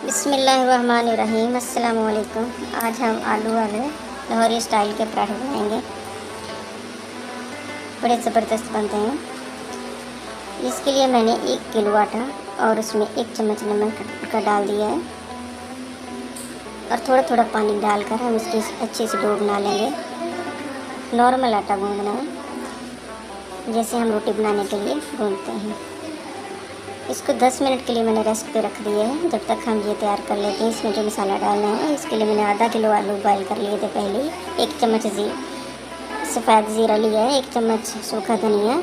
बिस्मिल्लाहिर्रहमानिर्रहीम। अस्सलाम वालेकुम। आज हम आलू वाले लाहौरी स्टाइल के पराठे बनाएंगे। बड़े ज़बरदस्त बनते हैं। इसके लिए मैंने 1 किलो आटा और उसमें 1 चम्मच नमक का डाल दिया है और थोड़ा थोड़ा पानी डालकर हम इसकी अच्छे से डो बना लेंगे। नॉर्मल आटा गूँदना है, जैसे हम रोटी बनाने के लिए गूँदते हैं। इसको 10 मिनट के लिए मैंने रेस्ट पे रख दिया है, जब तक हम ये तैयार कर लेते हैं। इसमें जो मसाला डालना है, इसके लिए मैंने आधा किलो आलू बॉयल कर लिए थे पहले ही। 1 चम्मच सफ़ेद ज़ीरा लिया है, 1 चम्मच सूखा धनिया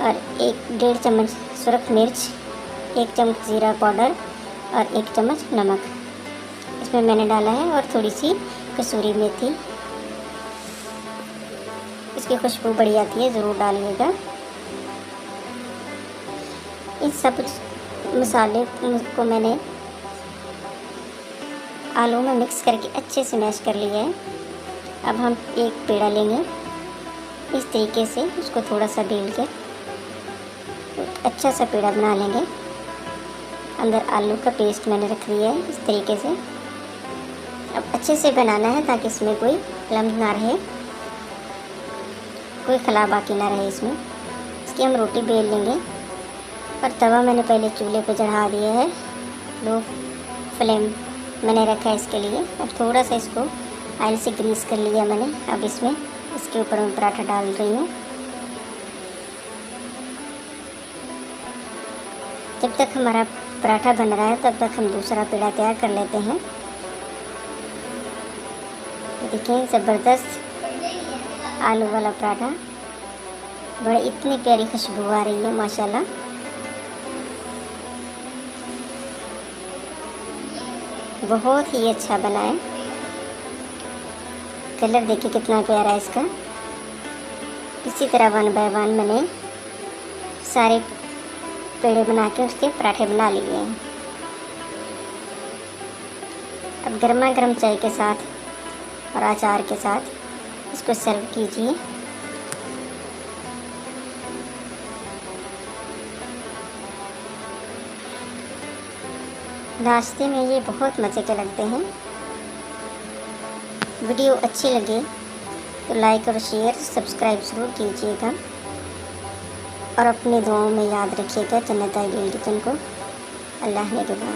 और 1.5 चम्मच सुरख मिर्च, 1 चम्मच ज़ीरा पाउडर और 1 चम्मच नमक इसमें मैंने डाला है और थोड़ी सी कसूरी मेथी। इसकी खुशबू बढ़िया आती है, ज़रूर डालिएगा। इन सब मसाले को मैंने आलू में मिक्स करके अच्छे से मैश कर लिया है। अब हम एक पेड़ा लेंगे, इस तरीके से उसको थोड़ा सा बेल के अच्छा सा पेड़ा बना लेंगे। अंदर आलू का पेस्ट मैंने रख दिया है इस तरीके से। अब अच्छे से बनाना है ताकि इसमें कोई लम्ब ना रहे, कोई खला बाकी ना रहे इसमें। इसकी हम रोटी बेल लेंगे और तवा मैंने पहले चूल्हे पे चढ़ा दिया है, लो फ्लेम मैंने रखा है इसके लिए। अब थोड़ा सा इसको ऑयल से ग्रीस कर लिया मैंने। अब इसमें इसके ऊपर मैं पराठा डाल रही हूँ। जब तक हमारा पराठा बन रहा है तब तक हम दूसरा पेड़ा तैयार कर लेते हैं। देखिए ज़बरदस्त आलू वाला पराठा, बड़ा इतनी प्यारी खुशबू आ रही है माशाल्लाह। बहुत ही अच्छा बना है। कलर देखिए कितना प्यारा है इसका। इसी तरह 1 बाय 1 मैंने सारे पेड़े बना के उसके पराठे बना लिए हैं। अब गर्मा गर्म चाय के साथ और अचार के साथ इसको सर्व कीजिए। नाश्ते में ये बहुत मज़े के लगते हैं। वीडियो अच्छी लगे तो लाइक और शेयर सब्सक्राइब ज़रूर कीजिएगा और अपनी दुआओं में याद रखिएगा जन्नत आइडियल किचन को। अल्लाह ने दुआ।